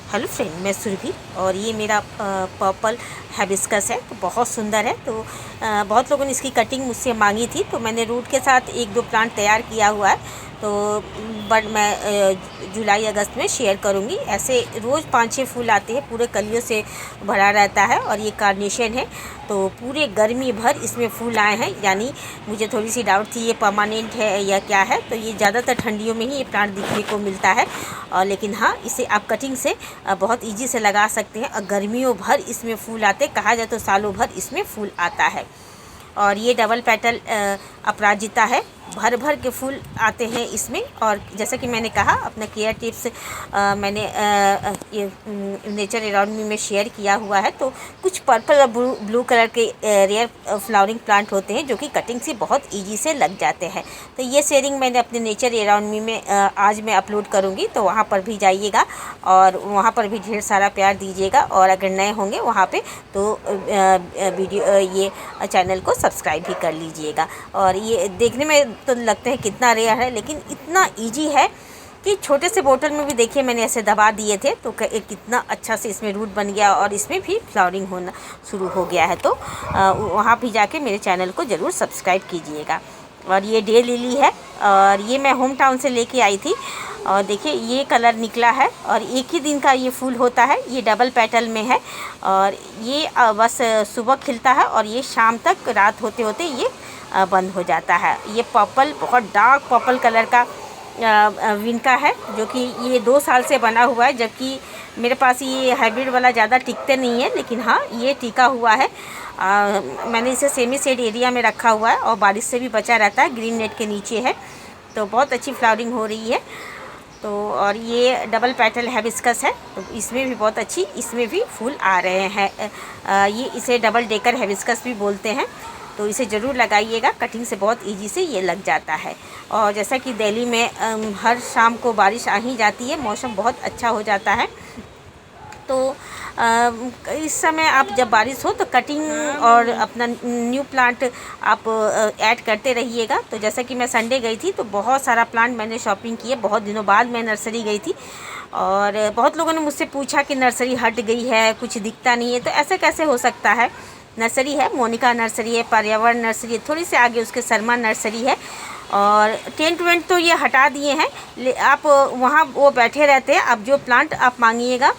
Hello friend, मैं सुरभि और ये मेरा पर्पल हैबिस्कस है। तो बहुत सुंदर है। तो बहुत लोगों ने इसकी कटिंग मुझसे मांगी थी, तो मैंने रूट के साथ एक दो प्लांट तैयार किया हुआ है। तो बट मैं जुलाई अगस्त में शेयर करूँगी। ऐसे रोज़ 5-6 फूल आते हैं, पूरे कलियों से भरा रहता है। और ये कार्नेशन है, तो पूरे गर्मी भर इसमें फूल आए हैं। यानी मुझे थोड़ी सी डाउट थी ये परमानेंट है या क्या है। तो ये ज़्यादातर ठंडियों में ही ये प्लांट दिखने को मिलता है। लेकिन हाँ, इसे आप कटिंग से बहुत इजी से लगा सकते हैं। और गर्मियों भर इसमें फूल आते, कहा जाए तो सालों भर इसमें फूल आता है। और ये डबल पेटल अपराजिता है, भर भर के फूल आते हैं इसमें। और जैसा कि मैंने कहा, अपना केयर टिप्स मैंने ये नेचर अराउंड मी में शेयर किया हुआ है। तो कुछ पर्पल और ब्लू कलर के रेयर फ्लावरिंग प्लांट होते हैं जो कि कटिंग से बहुत इजी से लग जाते हैं। तो ये शेयरिंग मैंने अपने नेचर अराउंड मी में आज मैं अपलोड करूँगी, तो वहाँ पर भी जाइएगा और वहाँ पर भी ढेर सारा प्यार दीजिएगा। और अगर नए होंगे वहाँ पे तो वीडियो ये चैनल को सब्सक्राइब भी कर लीजिएगा। और ये देखने में तो लगता है कितना रेयर है, लेकिन इतना इजी है कि छोटे से बोतल में भी देखिए मैंने ऐसे दबा दिए थे तो कितना अच्छा से इसमें रूट बन गया और इसमें भी फ्लावरिंग होना शुरू हो गया है। तो वहाँ भी जाके मेरे चैनल को ज़रूर सब्सक्राइब कीजिएगा। और ये डे लिली है और ये मैं होम टाउन से लेके आई थी। और देखिए ये कलर निकला है और एक ही दिन का ये फूल होता है। ये डबल पेटल में है और ये बस सुबह खिलता है और ये शाम तक, रात होते होते ये बंद हो जाता है। ये पर्पल, बहुत डार्क पर्पल कलर का विनका है, जो कि ये 2 साल से बना हुआ है। जबकि मेरे पास ये हाइब्रिड वाला ज़्यादा टिकते नहीं है, लेकिन हाँ ये टिका हुआ है। मैंने इसे सेमी शेड एरिया में रखा हुआ है और बारिश से भी बचा रहता है, ग्रीन नेट के नीचे है। तो बहुत अच्छी फ्लावरिंग हो रही है। तो और ये डबल पेटल हैबिस्कस है, तो इसमें भी बहुत अच्छी, इसमें भी फूल आ रहे हैं। ये इसे डबल डेकर हैबिस्कस भी बोलते हैं। तो इसे ज़रूर लगाइएगा, कटिंग से बहुत इजी से ये लग जाता है। और जैसा कि दिल्ली में हर शाम को बारिश आ ही जाती है, मौसम बहुत अच्छा हो जाता है। तो इस समय आप जब बारिश हो तो कटिंग और अपना न्यू प्लांट आप ऐड करते रहिएगा। तो जैसा कि मैं संडे गई थी तो बहुत सारा प्लांट मैंने शॉपिंग किए। बहुत दिनों बाद मैं नर्सरी गई थी और बहुत लोगों ने मुझसे पूछा कि नर्सरी हट गई है, कुछ दिखता नहीं है। तो ऐसे कैसे हो सकता है? नर्सरी है, मोनिका नर्सरी है, पर्यावरण नर्सरी है, थोड़ी सी आगे उसके शर्मा नर्सरी है। और टेंट वेंट तो ये हटा दिए हैं, आप वहाँ वो बैठे रहते हैं। आप जो प्लांट आप मांगिएगा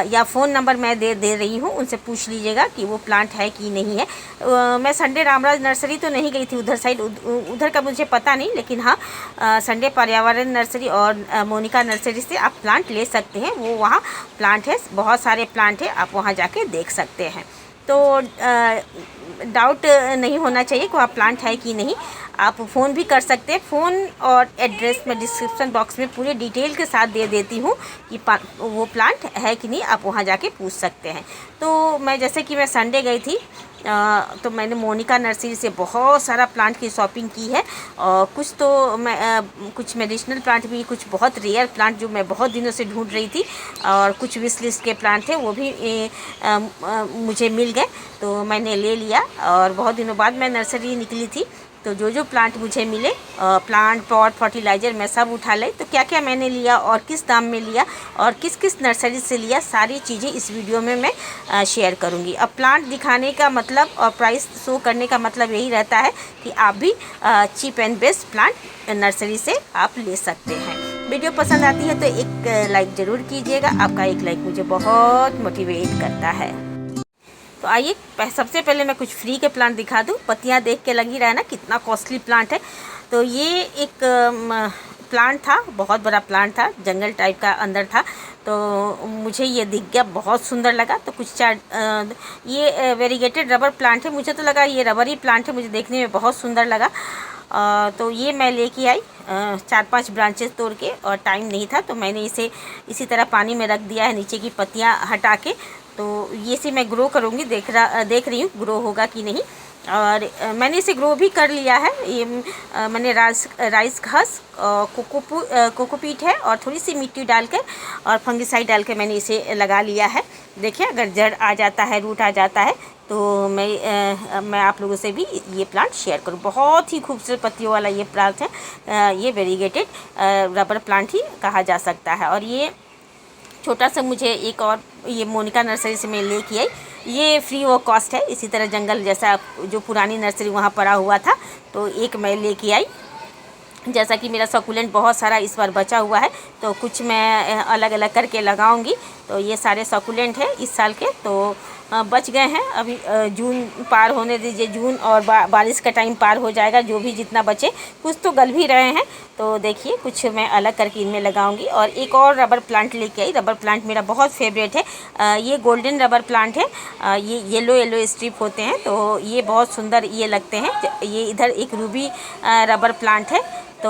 या फ़ोन नंबर मैं दे रही हूँ, उनसे पूछ लीजिएगा कि वो प्लांट है कि नहीं है। मैं संडे रामराज नर्सरी तो नहीं गई थी, उधर साइड उधर का मुझे पता नहीं, लेकिन हाँ संडे पर्यावरण नर्सरी और मोनिका नर्सरी से आप प्लांट ले सकते हैं। वो वहाँ प्लांट है, बहुत सारे प्लांट है, आप वहाँ जाके देख सकते हैं। तो डाउट नहीं होना चाहिए कि वहाँ प्लांट है कि नहीं। आप फ़ोन भी कर सकते हैं। फ़ोन और एड्रेस मैं डिस्क्रिप्शन बॉक्स में पूरे डिटेल के साथ दे देती हूँ कि वो प्लांट है कि नहीं, आप वहाँ जाके पूछ सकते हैं। तो मैं जैसे कि मैं संडे गई थी तो मैंने मोनिका नर्सरी से बहुत सारा प्लांट की शॉपिंग की है। और कुछ तो मैं कुछ मेडिसिनल प्लांट भी, कुछ बहुत रेयर प्लांट जो मैं बहुत दिनों से ढूंढ रही थी, और कुछ विश लिस्ट के प्लांट थे वो भी मुझे मिल गए, तो मैंने ले लिया। और बहुत दिनों बाद मैं नर्सरी निकली थी, तो जो प्लांट मुझे मिले, प्लांट पॉट फर्टिलाइज़र मैं सब उठा लाई। तो क्या क्या मैंने लिया और किस दाम में लिया और किस किस नर्सरी से लिया, सारी चीज़ें इस वीडियो में मैं शेयर करूंगी। अब प्लांट दिखाने का मतलब और प्राइस शो करने का मतलब यही रहता है कि आप भी cheap and best plant nursery से आप ले सकते हैं। वीडियो पसंद आती है तो एक लाइक ज़रूर कीजिएगा। आपका एक लाइक मुझे बहुत मोटिवेट करता है। तो आइए सबसे पहले मैं कुछ फ्री के प्लांट दिखा दूँ। पत्तियाँ देख के लग ही रहा है ना कितना कॉस्टली प्लांट है। तो ये एक प्लांट था, बहुत बड़ा प्लांट था, जंगल टाइप का अंदर था। तो मुझे ये दिख गया, बहुत सुंदर लगा। तो कुछ ये वेरीगेटेड रबर प्लांट है, मुझे तो लगा ये रबर ही प्लांट है, मुझे देखने में बहुत सुंदर लगा। तो ये मैं लेके आई 4-5 ब्रांचेस तोड़ के, और टाइम नहीं था तो मैंने इसे इसी तरह पानी में रख दिया है, नीचे की पत्तियाँ हटा के। तो ये से मैं ग्रो करूँगी, देख रही हूँ ग्रो होगा कि नहीं। और मैंने इसे ग्रो भी कर लिया है। ये मैंने राइस घास, कोकोपीट है और थोड़ी सी मिट्टी डालकर और फंगिसाइड डाल के मैंने इसे लगा लिया है। देखिए अगर जड़ आ जाता है, रूट आ जाता है, तो मैं आप लोगों से भी ये प्लांट शेयर करूँ। बहुत ही खूबसूरत पत्तियों वाला ये प्लांट है। ये वेरीगेटेड रबर प्लांट ही कहा जा सकता है। और ये छोटा सा मुझे एक और ये मोनिका नर्सरी से मैं लेके आई, ये फ्री ऑफ कॉस्ट है। इसी तरह जंगल जैसा जो पुरानी नर्सरी वहाँ पड़ा हुआ था, तो एक मैं लेके आई। जैसा कि मेरा सकुलेंट बहुत सारा इस बार बचा हुआ है, तो कुछ मैं अलग अलग करके लगाऊंगी। तो ये सारे सकुलेंट हैं इस साल के, तो बच गए हैं। अभी जून पार होने दीजिए, जून और बारिश का टाइम पार हो जाएगा। जो भी जितना बचे, कुछ तो गल भी रहे हैं, तो देखिए कुछ मैं अलग करके इनमें लगाऊंगी। और एक और रबर प्लांट लेके आई। रबर प्लांट मेरा बहुत फेवरेट है। ये गोल्डन रबर प्लांट है। ये येलो येलो स्ट्रिप होते हैं, तो ये बहुत सुंदर ये लगते हैं। ये इधर एक रूबी रबर प्लांट है, तो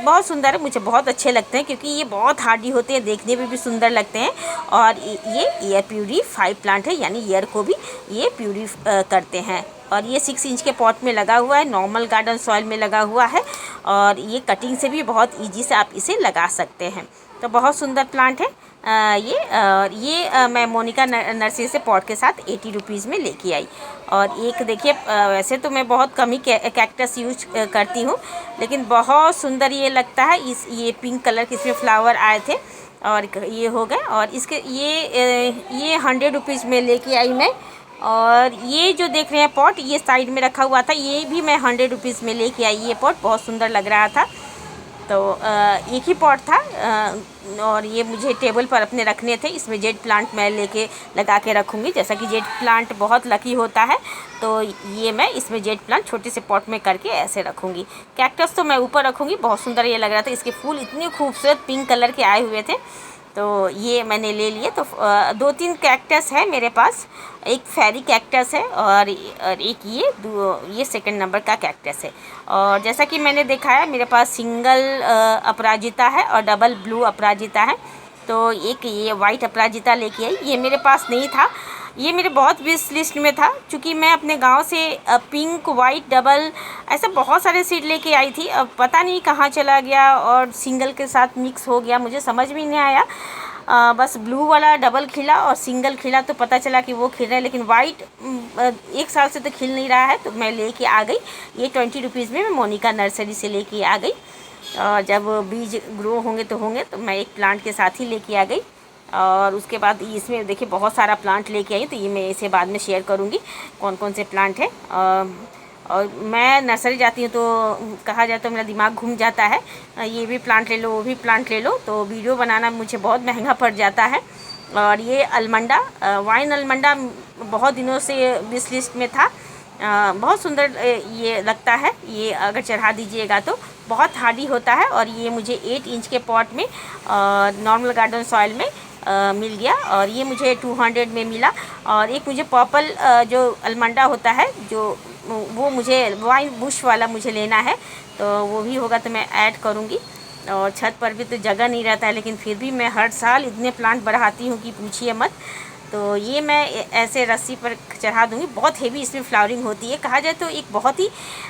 बहुत सुंदर है, मुझे बहुत अच्छे लगते हैं क्योंकि ये बहुत हार्डी होते हैं, देखने में भी सुंदर लगते हैं। और ये एयर प्यूरीफाई प्लांट है, यानी एयर को भी ये प्यूरी करते हैं। और ये 6 इंच के पॉट में लगा हुआ है, नॉर्मल गार्डन सॉइल में लगा हुआ है। और ये कटिंग से भी बहुत ईजी से आप इसे लगा सकते हैं, तो बहुत सुंदर प्लांट है। ये मैं मोनिका नर्सरी से पॉट के साथ 80 रुपीज़ में लेके आई। और एक देखिए, वैसे तो मैं बहुत कम ही कैक्टस यूज करती हूँ, लेकिन बहुत सुंदर ये लगता है। ये पिंक कलर के इसमें फ्लावर आए थे और ये हो गए। और इसके ये 100 रुपीज़ में लेके आई मैं। और ये जो देख रहे हैं पॉट, ये साइड में रखा हुआ था, ये भी मैं 100 रुपीज़ में लेके आई। ये पॉट बहुत सुंदर लग रहा था, तो एक ही पॉट था। और ये मुझे टेबल पर अपने रखने थे। इसमें जेड प्लांट मैं लेके लगा के रखूँगी। जैसा कि जेड प्लांट बहुत लकी होता है, तो ये मैं इसमें जेड प्लांट छोटे से पॉट में करके ऐसे रखूँगी। कैक्टस तो मैं ऊपर रखूँगी, बहुत सुंदर ये लग रहा था। इसके फूल इतने खूबसूरत पिंक कलर के आए हुए थे, तो ये मैंने ले लिए। तो 2-3 कैक्टस है मेरे पास। एक फेरी कैक्टस है और एक ये सेकंड नंबर का कैक्टस है। और जैसा कि मैंने देखा है, मेरे पास सिंगल अपराजिता है और डबल ब्लू अपराजिता है। तो एक ये वाइट अपराजिता लेके आई, ये मेरे पास नहीं था, ये मेरे बहुत विश लिस्ट में था। क्योंकि मैं अपने गांव से पिंक वाइट डबल ऐसे बहुत सारे सीड लेके आई थी। अब पता नहीं कहाँ चला गया और सिंगल के साथ मिक्स हो गया, मुझे समझ में नहीं आया। बस ब्लू वाला डबल खिला और सिंगल खिला, तो पता चला कि वो खिल रहा है, लेकिन वाइट 1 साल से तो खिल नहीं रहा है। तो मैं लेके आ गई, ये 20 रुपीज़ में मैं मोनिका नर्सरी से लेके आ गई। और जब बीज ग्रो होंगे तो मैं एक प्लांट के साथ ही लेके आ गई। और उसके बाद इसमें देखिए बहुत सारा प्लांट लेके आई, तो ये मैं इसे बाद में शेयर करूँगी कौन कौन से प्लांट है। और मैं नर्सरी जाती हूँ तो कहा जाए तो मेरा दिमाग घूम जाता है, ये भी प्लांट ले लो, वो भी प्लांट ले लो, तो वीडियो बनाना मुझे बहुत महंगा पड़ जाता है। और ये अलमंडा, वाइन अलमंडा बहुत दिनों से विश लिस्ट में था। बहुत सुंदर ये लगता है, ये अगर चढ़ा दीजिएगा तो बहुत हार्डी होता है। और ये मुझे 8 इंच के पॉट में नॉर्मल गार्डन सॉइल में मिल गया, और ये मुझे 200 में मिला। और एक मुझे पर्पल जो अलमंडा होता है, जो वो मुझे वाइन बुश वाला मुझे लेना है, तो वो भी होगा तो मैं ऐड करूँगी। और छत पर भी तो जगह नहीं रहता है, लेकिन फिर भी मैं हर साल इतने प्लांट बढ़ाती हूँ कि पूछिए मत। तो ये मैं ऐसे रस्सी पर चढ़ा दूँगी। बहुत हेवी इसमें फ्लावरिंग होती है। कहा जाए तो एक बहुत ही,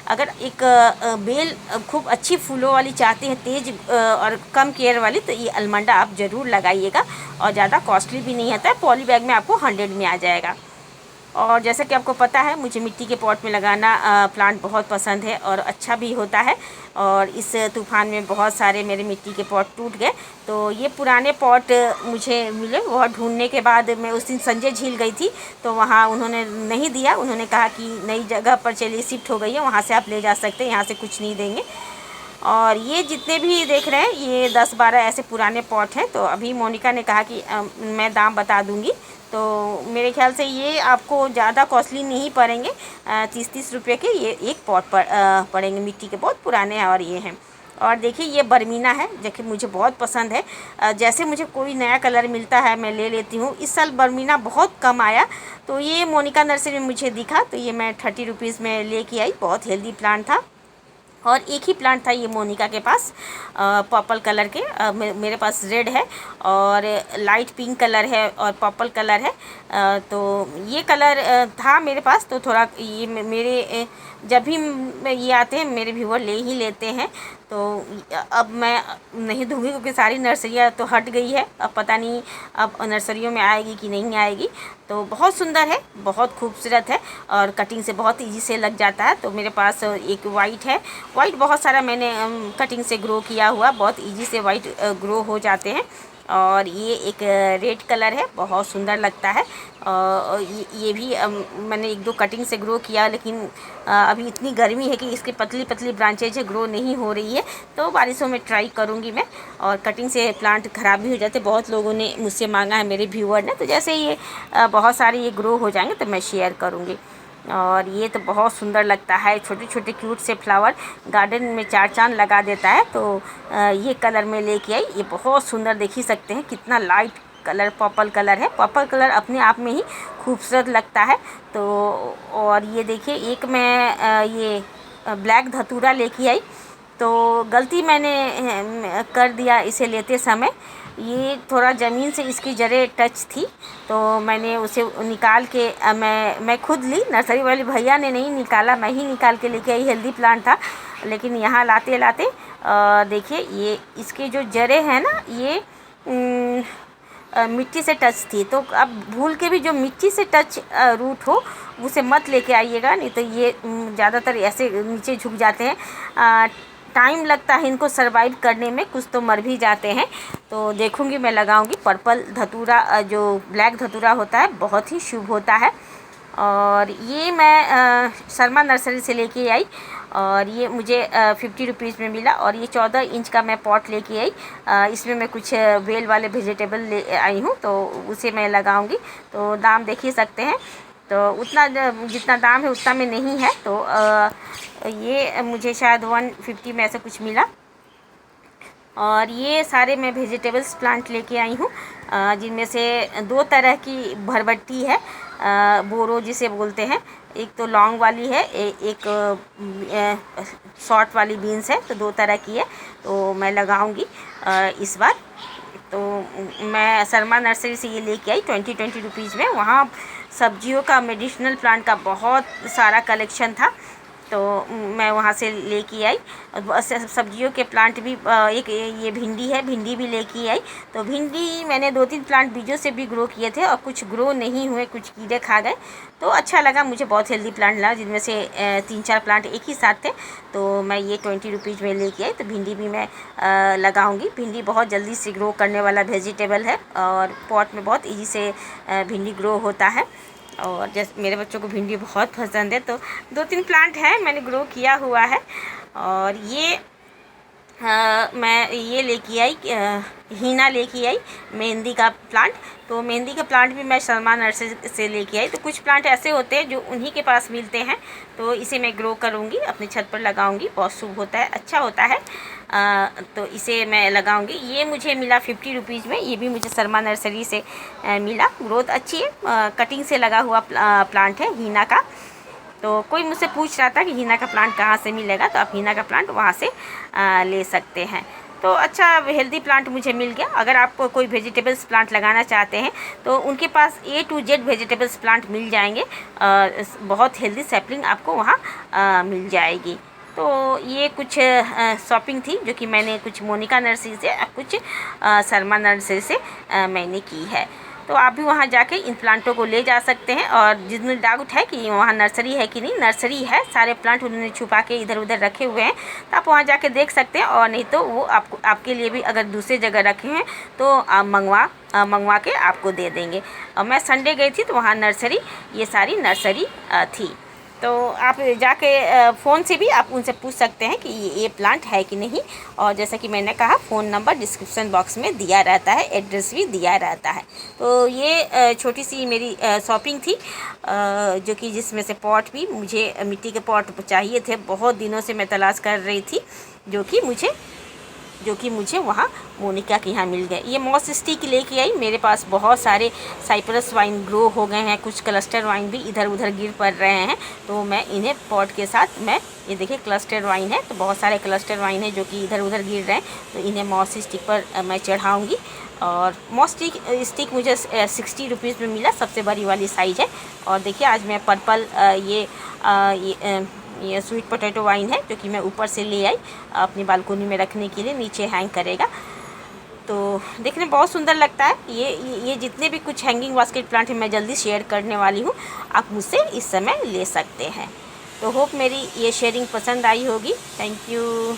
अगर एक बेल खूब अच्छी फूलों वाली चाहते हैं, तेज़ और कम केयर वाली, तो ये अलमंडा आप ज़रूर लगाइएगा। और ज़्यादा कॉस्टली भी नहीं आता है, पॉली बैग में आपको 100 में आ जाएगा। और जैसा कि आपको पता है, मुझे मिट्टी के पॉट में लगाना प्लांट बहुत पसंद है और अच्छा भी होता है। और इस तूफ़ान में बहुत सारे मेरे मिट्टी के पॉट टूट गए, तो ये पुराने पॉट मुझे मिले। बहुत ढूंढने के बाद मैं उस दिन संजय झील गई थी, तो वहाँ उन्होंने नहीं दिया। उन्होंने कहा कि नई जगह पर चलिए शिफ्ट हो गई है, वहाँ से आप ले जा सकते हैं, यहाँ से कुछ नहीं देंगे। और ये जितने भी देख रहे हैं, ये 10-12 ऐसे पुराने पॉट हैं। तो अभी मोनिका ने कहा कि मैं दाम बता दूंगी, तो मेरे ख्याल से ये आपको ज़्यादा कॉस्टली नहीं पड़ेंगे। 30-30 रुपये के ये एक पॉट पर पड़ेंगे। मिट्टी के बहुत पुराने हैं और ये हैं। और देखिए ये बर्मीना है, देखिए मुझे बहुत पसंद है। जैसे मुझे कोई नया कलर मिलता है मैं ले लेती हूँ। इस साल बर्मीना बहुत कम आया, तो ये मोनिका नर्सरी में मुझे दिखा, तो ये मैं 30 रुपीज़ में लेके आई। बहुत हेल्दी प्लांट था। और एक ही प्लांट था ये मोनिका के पास, पर्पल कलर के। मेरे पास रेड है और लाइट पिंक कलर है और पर्पल कलर है। तो ये कलर था मेरे पास, तो थोड़ा ये मेरे जब भी ये आते हैं मेरे व्यूअर ले ही लेते हैं। तो अब मैं नहीं दूँगी क्योंकि सारी नर्सरियाँ तो हट गई है। अब पता नहीं अब नर्सरियों में आएगी कि नहीं आएगी। तो बहुत सुंदर है, बहुत खूबसूरत है और कटिंग से बहुत ईजी से लग जाता है। तो मेरे पास एक वाइट है, वाइट बहुत सारा मैंने कटिंग से ग्रो किया हुआ, बहुत ईजी से वाइट ग्रो हो जाते हैं। और ये एक रेड कलर है, बहुत सुंदर लगता है। और ये भी मैंने 1-2 कटिंग से ग्रो किया, लेकिन अभी इतनी गर्मी है कि इसकी पतली पतली ब्रांचेज ग्रो नहीं हो रही है, तो बारिशों में ट्राई करूँगी मैं। और कटिंग से प्लांट ख़राब भी हो जाते, बहुत लोगों ने मुझसे मांगा है, मेरे व्यूअर ने, तो जैसे ये बहुत सारे ये ग्रो हो जाएंगे तो मैं शेयर करूँगी। और ये तो बहुत सुंदर लगता है, छोटे छोटे क्यूट से फ्लावर गार्डन में 4 चांद लगा देता है। तो ये कलर में लेके आई, ये बहुत सुंदर, देख ही सकते हैं कितना लाइट कलर पर्पल कलर है। पर्पल कलर अपने आप में ही खूबसूरत लगता है। तो और ये देखिए, एक मैं ये ब्लैक धतूरा लेके आई, तो गलती मैंने कर दिया इसे लेते समय। ये थोड़ा ज़मीन से इसकी जड़ें टच थी, तो मैंने उसे निकाल के मैं खुद ली, नर्सरी वाले भैया ने नहीं निकाला, मैं ही निकाल के लेके आई। हेल्दी प्लांट था, लेकिन यहाँ लाते लाते देखिए ये इसके जो जड़ें हैं ना, ये मिट्टी से टच थी। तो अब भूल के भी जो मिट्टी से टच रूट हो उसे मत लेके आइएगा, नहीं तो ये ज़्यादातर ऐसे नीचे झुक जाते हैं। टाइम लगता है इनको सरवाइव करने में, कुछ तो मर भी जाते हैं। तो देखूँगी मैं, लगाऊंगी। पर्पल धतूरा जो ब्लैक धतूरा होता है बहुत ही शुभ होता है। और ये मैं शर्मा नर्सरी से लेके आई, और ये मुझे 50 रुपीज़ में मिला। और ये 14 इंच का मैं पॉट लेके आई, इसमें मैं कुछ बेल वाले वेजिटेबल ले आई हूँ, तो उसे मैं लगाऊंगी। तो दाम देख ही सकते हैं, तो उतना जितना दाम है उतना में नहीं है। तो ये मुझे शायद 150 में ऐसा कुछ मिला। और ये सारे मैं वेजिटेबल्स प्लांट लेके आई हूँ, जिनमें से 2 तरह की भरबट्टी है, बोरो जिसे बोलते हैं। एक तो लॉन्ग वाली है, एक शॉर्ट वाली बीन्स है, तो 2 तरह की है। तो मैं लगाऊंगी इस बार। तो मैं शर्मा नर्सरी से ये लेके आई 20 रुपीज़ में। वहाँ सब्जियों का, मेडिसिनल प्लांट का बहुत सारा कलेक्शन था, तो मैं वहाँ से लेके आई। सब्जियों के प्लांट भी एक ये भिंडी है, भिंडी भी लेके आई। तो भिंडी मैंने 2-3 प्लांट बीजों से भी ग्रो किए थे, और कुछ ग्रो नहीं हुए, कुछ कीड़े खा गए। तो अच्छा लगा मुझे, बहुत हेल्दी प्लांट लगा, जिनमें से 3-4 प्लांट एक ही साथ थे। तो मैं ये 20 रुपीज़ में लेके आई। तो भिंडी भी मैं लगाऊंगी। भिंडी बहुत जल्दी से ग्रो करने वाला वेजिटेबल है, और पॉट में बहुत ईजी से भिंडी ग्रो होता है। और जैसे मेरे बच्चों को भिंडी बहुत पसंद है, तो 2-3 प्लांट हैं मैंने ग्रो किया हुआ है। और ये मैं ये लेके आई, हीना लेके आई, मेहंदी का प्लांट। तो मेहंदी का प्लांट भी मैं शर्मा नर्सरी से लेके आई। तो कुछ प्लांट ऐसे होते हैं जो उन्हीं के पास मिलते हैं, तो इसे मैं ग्रो करूँगी, अपनी छत पर लगाऊँगी। बहुत शुभ होता है, अच्छा होता है। तो इसे मैं लगाऊंगी। ये मुझे मिला 50 रुपीज़ में, ये भी मुझे शर्मा नर्सरी से मिला। ग्रोथ अच्छी है, कटिंग से लगा हुआ प्लांट है हीना का। तो कोई मुझसे पूछ रहा था कि हीना का प्लांट कहाँ से मिलेगा, तो आप हीना का प्लांट वहाँ से ले सकते हैं। तो अच्छा हेल्दी प्लांट मुझे मिल गया। अगर आपको कोई वेजिटेबल्स प्लांट लगाना चाहते हैं, तो उनके पास A to Z vegetables plant मिल जाएंगे। बहुत हेल्दी सैपलिंग आपको वहाँ मिल जाएगी। तो ये कुछ शॉपिंग थी जो कि मैंने कुछ मोनिका नर्सरी से, कुछ शर्मा नर्सरी से मैंने की है। तो आप भी वहाँ जाके इन प्लांटों को ले जा सकते हैं। और जिसमें डाउट है कि वहाँ नर्सरी है कि नहीं, नर्सरी है, सारे प्लांट उन्होंने छुपा के इधर उधर रखे हुए हैं, तो आप वहाँ जाके देख सकते हैं। और नहीं तो वो आपके लिए भी अगर दूसरी जगह रखे हैं तो आप मंगवा के आपको दे देंगे। और मैं संडे गई थी, तो वहाँ नर्सरी, ये सारी नर्सरी थी। तो आप जाके फ़ोन से भी आप उनसे पूछ सकते हैं कि ये प्लांट है कि नहीं। और जैसा कि मैंने कहा, फ़ोन नंबर डिस्क्रिप्शन बॉक्स में दिया रहता है, एड्रेस भी दिया रहता है। तो ये छोटी सी मेरी शॉपिंग थी, जो कि जिसमें से पॉट भी मुझे, मिट्टी के पॉट चाहिए थे, बहुत दिनों से मैं तलाश कर रही थी, जो कि मुझे वहाँ मोनिका के यहाँ मिल गए। ये मॉस स्टिक लेके आई। मेरे पास बहुत सारे साइप्रस वाइन ग्रो हो गए हैं, कुछ क्लस्टर वाइन भी इधर उधर गिर पड़ रहे हैं, तो मैं इन्हें पॉट के साथ, मैं ये देखिए क्लस्टर वाइन है, तो बहुत सारे क्लस्टर वाइन है जो कि इधर उधर गिर रहे हैं, तो इन्हें मॉस स्टिक पर मैं चढ़ाऊँगी। और मॉस स्टिक मुझे 60 रुपीज़ में मिला, सबसे बड़ी वाली साइज़ है। और देखिए आज मैं पर्पल ये स्वीट पोटैटो वाइन है, जो कि मैं ऊपर से ले आई अपनी बालकोनी में रखने के लिए, नीचे हैंग करेगा। तो देखने में बहुत सुंदर लगता है। ये जितने भी कुछ हैंगिंग बास्केट प्लांट है, मैं जल्दी शेयर करने वाली हूँ, आप मुझसे इस समय ले सकते हैं। तो होप मेरी ये शेयरिंग पसंद आई होगी। Thank you.